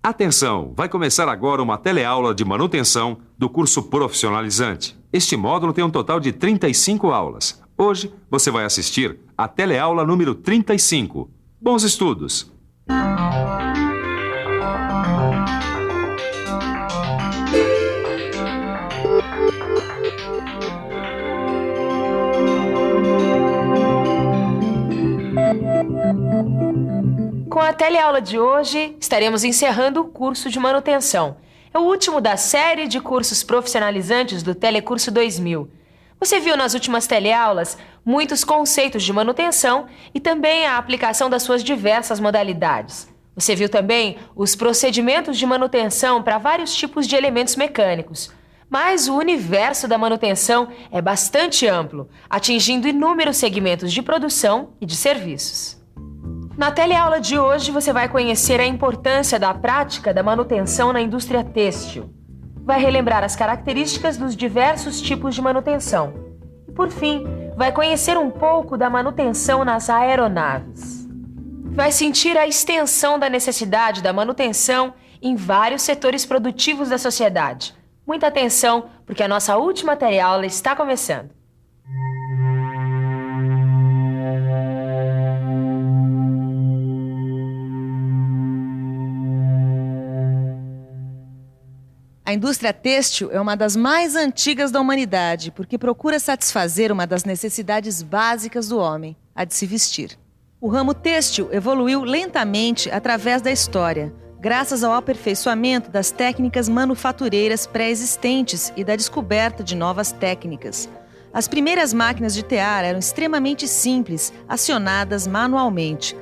Atenção! Vai começar agora uma teleaula de manutenção do curso profissionalizante. Este módulo tem um total de 35 aulas. Hoje você vai assistir a teleaula número 35. Bons estudos! Com a teleaula de hoje, estaremos encerrando o curso de manutenção. É o último da série de cursos profissionalizantes do Telecurso 2000. Você viu nas últimas teleaulas muitos conceitos de manutenção e também a aplicação das suas diversas modalidades. Você viu também os procedimentos de manutenção para vários tipos de elementos mecânicos. Mas o universo da manutenção é bastante amplo, atingindo inúmeros segmentos de produção e de serviços. Na teleaula de hoje, você vai conhecer a importância da prática da manutenção na indústria têxtil. Vai relembrar as características dos diversos tipos de manutenção. E, por fim, vai conhecer um pouco da manutenção nas aeronaves. Vai sentir a extensão da necessidade da manutenção em vários setores produtivos da sociedade. Muita atenção, porque a nossa última teleaula está começando. A indústria têxtil é uma das mais antigas da humanidade, porque procura satisfazer uma das necessidades básicas do homem, a de se vestir. O ramo têxtil evoluiu lentamente através da história, graças ao aperfeiçoamento das técnicas manufatureiras pré-existentes e da descoberta de novas técnicas. As primeiras máquinas de tear eram extremamente simples, acionadas manualmente.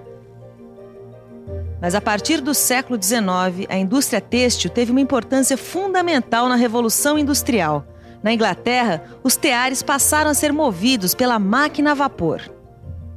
Mas a partir do século XIX, a indústria têxtil teve uma importância fundamental na Revolução Industrial. Na Inglaterra, os teares passaram a ser movidos pela máquina a vapor.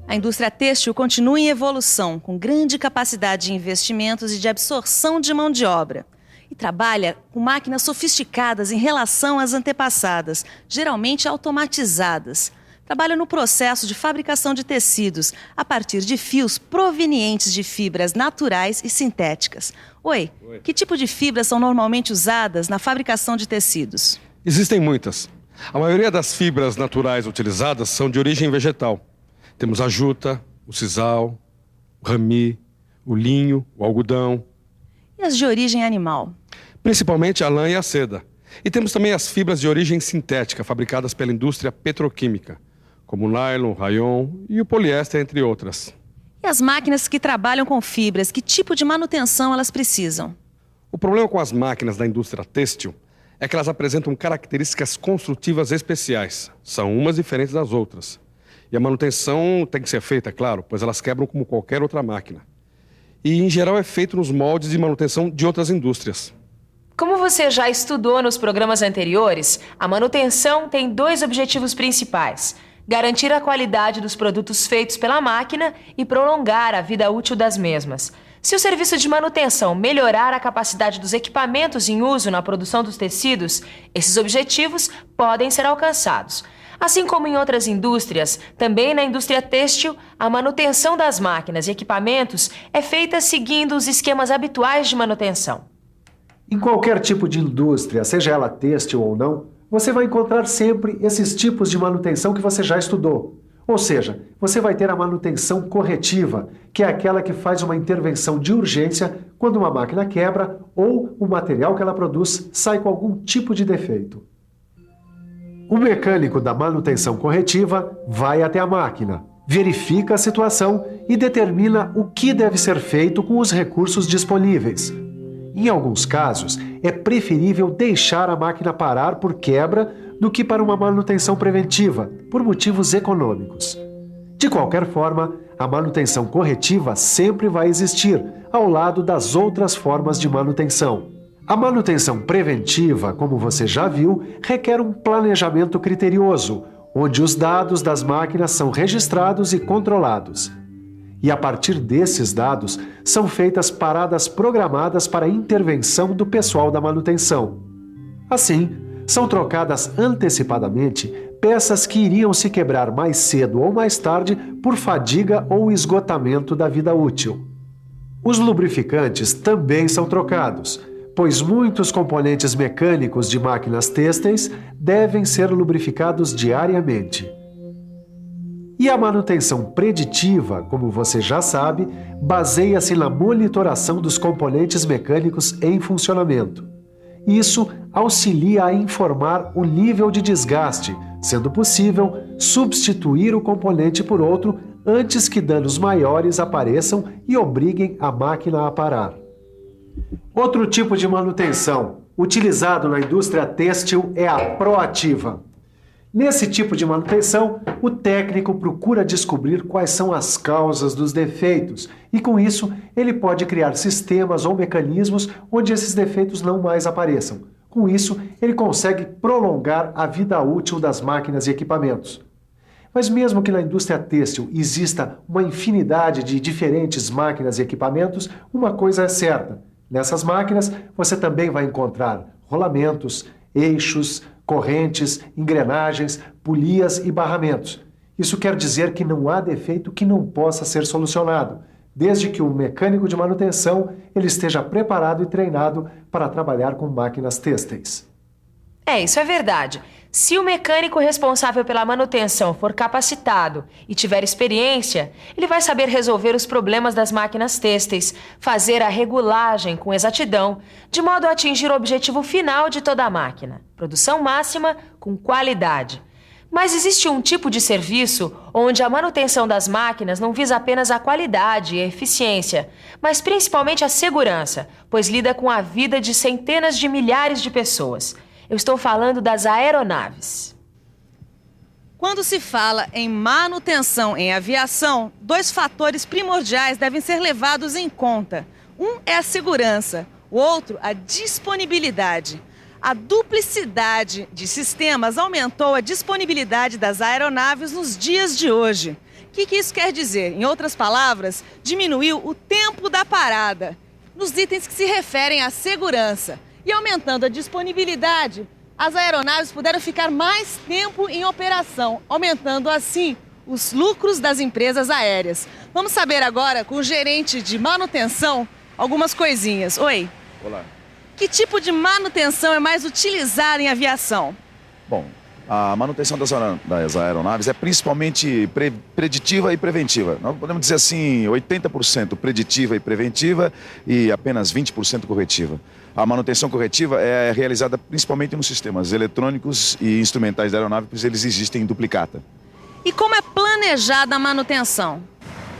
A indústria têxtil continua em evolução, com grande capacidade de investimentos e de absorção de mão de obra. E trabalha com máquinas sofisticadas em relação às antepassadas, geralmente automatizadas. Trabalha no processo de fabricação de tecidos a partir de fios provenientes de fibras naturais e sintéticas. Oi, que tipo de fibras são normalmente usadas na fabricação de tecidos? Existem muitas. A maioria das fibras naturais utilizadas são de origem vegetal. Temos a juta, o sisal, o rami, o linho, o algodão. E as de origem animal? Principalmente a lã e a seda. E temos também as fibras de origem sintética, fabricadas pela indústria petroquímica, como o nylon, o rayon e o poliéster, entre outras. E as máquinas que trabalham com fibras, que tipo de manutenção elas precisam? O problema com as máquinas da indústria têxtil é que elas apresentam características construtivas especiais. São umas diferentes das outras. E a manutenção tem que ser feita, é claro, pois elas quebram como qualquer outra máquina. E, em geral, é feito nos moldes de manutenção de outras indústrias. Como você já estudou nos programas anteriores, a manutenção tem dois objetivos principais: garantir a qualidade dos produtos feitos pela máquina e prolongar a vida útil das mesmas. Se o serviço de manutenção melhorar a capacidade dos equipamentos em uso na produção dos tecidos, esses objetivos podem ser alcançados. Assim como em outras indústrias, também na indústria têxtil, a manutenção das máquinas e equipamentos é feita seguindo os esquemas habituais de manutenção. Em qualquer tipo de indústria, seja ela têxtil ou não, você vai encontrar sempre esses tipos de manutenção que você já estudou. Ou seja, você vai ter a manutenção corretiva, que é aquela que faz uma intervenção de urgência quando uma máquina quebra ou o material que ela produz sai com algum tipo de defeito. O mecânico da manutenção corretiva vai até a máquina, verifica a situação e determina o que deve ser feito com os recursos disponíveis. Em alguns casos, é preferível deixar a máquina parar por quebra do que para uma manutenção preventiva, por motivos econômicos. De qualquer forma, a manutenção corretiva sempre vai existir, ao lado das outras formas de manutenção. A manutenção preventiva, como você já viu, requer um planejamento criterioso, onde os dados das máquinas são registrados e controlados. E a partir desses dados, são feitas paradas programadas para a intervenção do pessoal da manutenção. Assim, são trocadas antecipadamente peças que iriam se quebrar mais cedo ou mais tarde por fadiga ou esgotamento da vida útil. Os lubrificantes também são trocados, pois muitos componentes mecânicos de máquinas têxteis devem ser lubrificados diariamente. E a manutenção preditiva, como você já sabe, baseia-se na monitoração dos componentes mecânicos em funcionamento. Isso auxilia a informar o nível de desgaste, sendo possível substituir o componente por outro antes que danos maiores apareçam e obriguem a máquina a parar. Outro tipo de manutenção utilizado na indústria têxtil é a proativa. Nesse tipo de manutenção, o técnico procura descobrir quais são as causas dos defeitos e, com isso, ele pode criar sistemas ou mecanismos onde esses defeitos não mais apareçam. Com isso, ele consegue prolongar a vida útil das máquinas e equipamentos. Mas mesmo que na indústria têxtil exista uma infinidade de diferentes máquinas e equipamentos, uma coisa é certa: nessas máquinas você também vai encontrar rolamentos, eixos, correntes, engrenagens, polias e barramentos. Isso quer dizer que não há defeito que não possa ser solucionado, desde que o mecânico de manutenção ele esteja preparado e treinado para trabalhar com máquinas têxteis. Isso é verdade. Se o mecânico responsável pela manutenção for capacitado e tiver experiência, ele vai saber resolver os problemas das máquinas têxteis, fazer a regulagem com exatidão, de modo a atingir o objetivo final de toda a máquina: produção máxima com qualidade. Mas existe um tipo de serviço onde a manutenção das máquinas não visa apenas a qualidade e a eficiência, mas principalmente a segurança, pois lida com a vida de centenas de milhares de pessoas. Eu estou falando das aeronaves. Quando se fala em manutenção em aviação, 2 fatores primordiais devem ser levados em conta. Um é a segurança, o outro a disponibilidade. A duplicidade de sistemas aumentou a disponibilidade das aeronaves nos dias de hoje. O que isso quer dizer? Em outras palavras, diminuiu o tempo da parada nos itens que se referem à segurança. E aumentando a disponibilidade, as aeronaves puderam ficar mais tempo em operação, aumentando assim os lucros das empresas aéreas. Vamos saber agora com o gerente de manutenção algumas coisinhas. Oi. Olá. Que tipo de manutenção é mais utilizada em aviação? Bom, a manutenção das aeronaves é principalmente preditiva e preventiva. Nós podemos dizer assim, 80% preditiva e preventiva e apenas 20% corretiva. A manutenção corretiva é realizada principalmente nos sistemas eletrônicos e instrumentais da aeronave, pois eles existem em duplicata. E como é planejada a manutenção?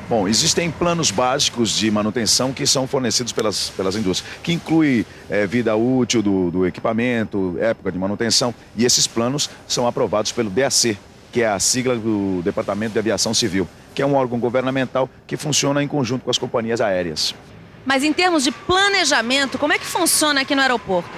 Bom, existem planos básicos de manutenção que são fornecidos pelas indústrias, que inclui vida útil do equipamento, época de manutenção, e esses planos são aprovados pelo DAC, que é a sigla do Departamento de Aviação Civil, que é um órgão governamental que funciona em conjunto com as companhias aéreas. Mas em termos de planejamento, como é que funciona aqui no aeroporto?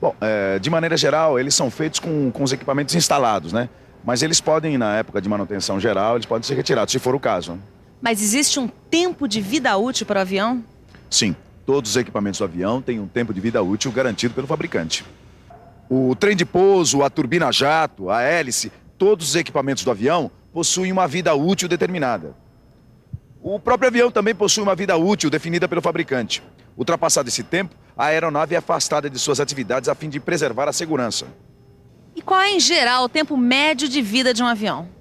Bom, de maneira geral, eles são feitos com os equipamentos instalados, né? Mas eles podem, na época de manutenção geral, eles podem ser retirados, se for o caso. Mas existe um tempo de vida útil para o avião? Sim, todos os equipamentos do avião têm um tempo de vida útil garantido pelo fabricante. O trem de pouso, a turbina jato, a hélice, todos os equipamentos do avião possuem uma vida útil determinada. O próprio avião também possui uma vida útil definida pelo fabricante. Ultrapassado esse tempo, a aeronave é afastada de suas atividades a fim de preservar a segurança. E qual é, em geral, o tempo médio de vida de um avião?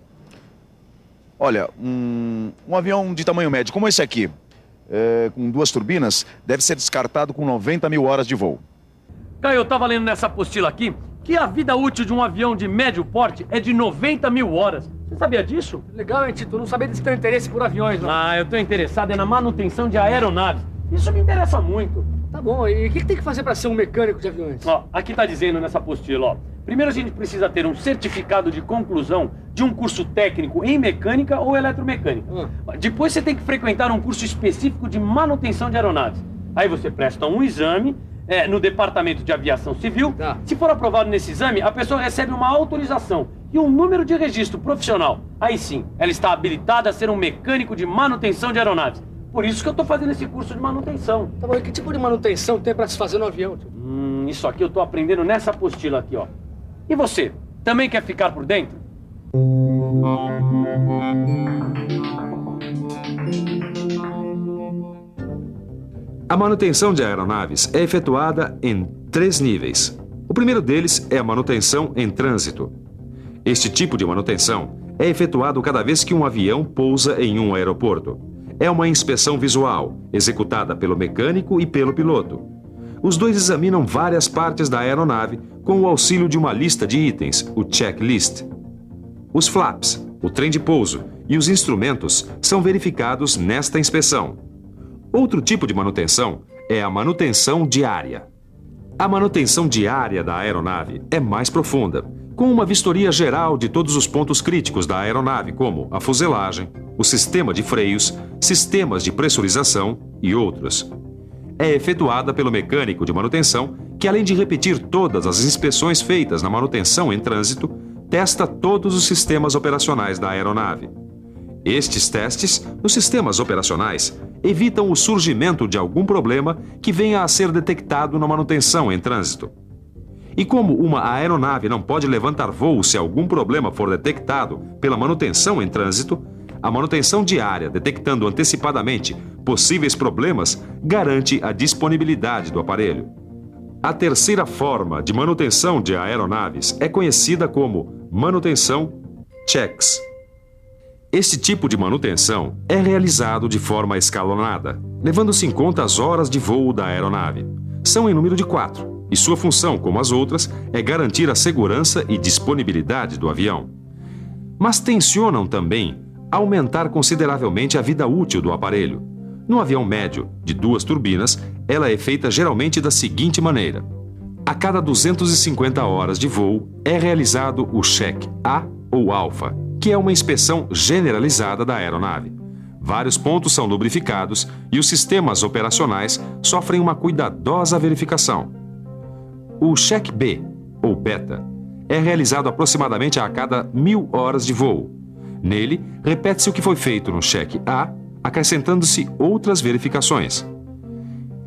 Olha, um avião de tamanho médio como esse aqui, com 2 turbinas, deve ser descartado com 90 mil horas de voo. Caio, eu estava lendo nessa apostila aqui que a vida útil de um avião de médio porte é de 90 mil horas. Você sabia disso? Legal, hein, Tito? Não sabia desse teu interesse por aviões, não. Eu estou interessado na manutenção de aeronaves. Isso me interessa muito. Tá bom, e o que tem que fazer para ser um mecânico de aviões? Aqui está dizendo nessa apostila, Primeiro a gente precisa ter um certificado de conclusão de um curso técnico em mecânica ou eletromecânica. Depois você tem que frequentar um curso específico de manutenção de aeronaves. Aí você presta um exame no Departamento de Aviação Civil. Tá. Se for aprovado nesse exame, a pessoa recebe uma autorização e um número de registro profissional. Aí sim, ela está habilitada a ser um mecânico de manutenção de aeronaves. Por isso que eu estou fazendo esse curso de manutenção. Tá bom, e que tipo de manutenção tem para se fazer no avião, tio? Isso aqui eu estou aprendendo nessa apostila aqui, ó. E você, também quer ficar por dentro? A manutenção de aeronaves é efetuada em 3 níveis. O primeiro deles é a manutenção em trânsito. Este tipo de manutenção é efetuado cada vez que um avião pousa em um aeroporto. É uma inspeção visual, executada pelo mecânico e pelo piloto. Os dois examinam várias partes da aeronave com o auxílio de uma lista de itens, o checklist. Os flaps, o trem de pouso e os instrumentos são verificados nesta inspeção. Outro tipo de manutenção é a manutenção diária. A manutenção diária da aeronave é mais profunda, com uma vistoria geral de todos os pontos críticos da aeronave, como a fuselagem, o sistema de freios, sistemas de pressurização e outros. É efetuada pelo mecânico de manutenção, que além de repetir todas as inspeções feitas na manutenção em trânsito, testa todos os sistemas operacionais da aeronave. Estes testes, nos sistemas operacionais, evitam o surgimento de algum problema que venha a ser detectado na manutenção em trânsito. E como uma aeronave não pode levantar voo se algum problema for detectado pela manutenção em trânsito, a manutenção diária, detectando antecipadamente possíveis problemas, garante a disponibilidade do aparelho. A terceira forma de manutenção de aeronaves é conhecida como manutenção checks. Este tipo de manutenção é realizado de forma escalonada, levando-se em conta as horas de voo da aeronave. São em número de 4, e sua função, como as outras, é garantir a segurança e disponibilidade do avião. Mas tencionam também aumentar consideravelmente a vida útil do aparelho. No avião médio, de 2 turbinas, ela é feita geralmente da seguinte maneira. A cada 250 horas de voo é realizado o check A ou alfa, que é uma inspeção generalizada da aeronave. Vários pontos são lubrificados e os sistemas operacionais sofrem uma cuidadosa verificação. O check B, ou beta, é realizado aproximadamente a cada 1000 horas de voo. Nele, repete-se o que foi feito no check A, acrescentando-se outras verificações.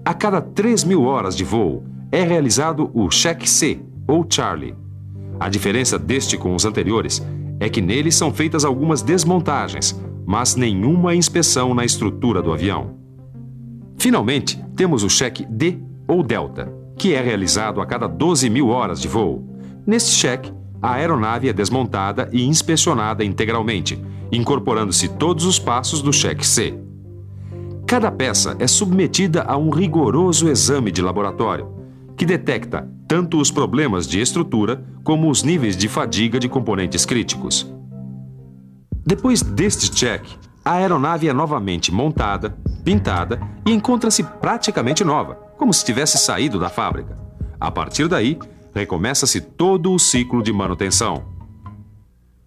A cada 3000 horas de voo é realizado o check C, ou Charlie. A diferença deste com os anteriores é que nele são feitas algumas desmontagens, mas nenhuma inspeção na estrutura do avião. Finalmente, temos o check D, ou Delta, que é realizado a cada 12.000 horas de voo. Neste check, a aeronave é desmontada e inspecionada integralmente, incorporando-se todos os passos do check C. Cada peça é submetida a um rigoroso exame de laboratório, que detecta tanto os problemas de estrutura como os níveis de fadiga de componentes críticos. Depois deste check, a aeronave é novamente montada, pintada e encontra-se praticamente nova, como se tivesse saído da fábrica. A partir daí, recomeça-se todo o ciclo de manutenção.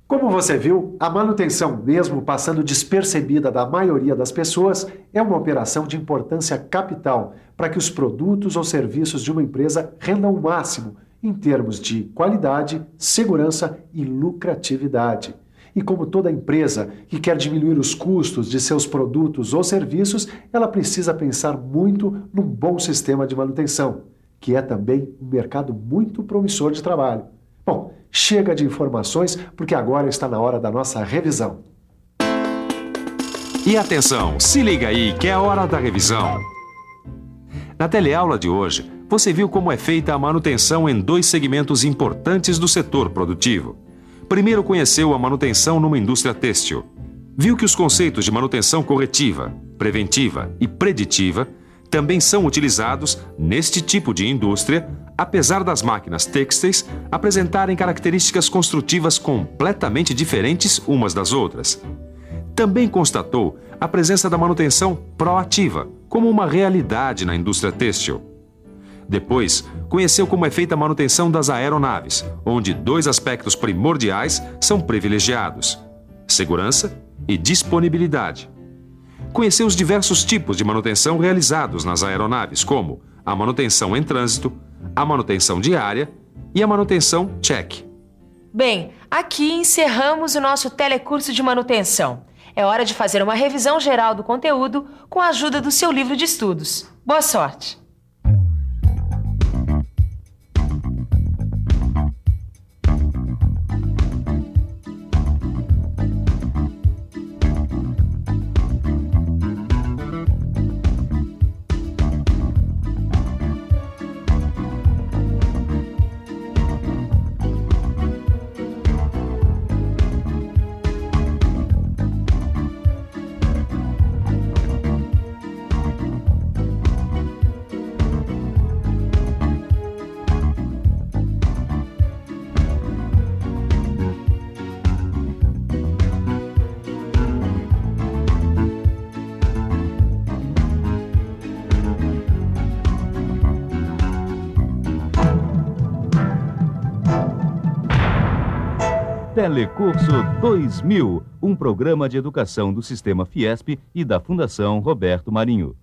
Como você viu, a manutenção, mesmo passando despercebida da maioria das pessoas, é uma operação de importância capital para que os produtos ou serviços de uma empresa rendam o máximo em termos de qualidade, segurança e lucratividade. E como toda empresa que quer diminuir os custos de seus produtos ou serviços, ela precisa pensar muito num bom sistema de manutenção, que é também um mercado muito promissor de trabalho. Bom, chega de informações, porque agora está na hora da nossa revisão. E atenção, se liga aí que é a hora da revisão. Na teleaula de hoje, você viu como é feita a manutenção em 2 segmentos importantes do setor produtivo. Primeiro conheceu a manutenção numa indústria têxtil. Viu que os conceitos de manutenção corretiva, preventiva e preditiva também são utilizados neste tipo de indústria, apesar das máquinas têxteis apresentarem características construtivas completamente diferentes umas das outras. Também constatou a presença da manutenção proativa como uma realidade na indústria têxtil. Depois, conheceu como é feita a manutenção das aeronaves, onde 2 aspectos primordiais são privilegiados: segurança e disponibilidade. Conheceu os diversos tipos de manutenção realizados nas aeronaves, como a manutenção em trânsito, a manutenção diária e a manutenção check. Bem, aqui encerramos o nosso telecurso de manutenção. É hora de fazer uma revisão geral do conteúdo com a ajuda do seu livro de estudos. Boa sorte! Telecurso 2000, um programa de educação do Sistema Fiesp e da Fundação Roberto Marinho.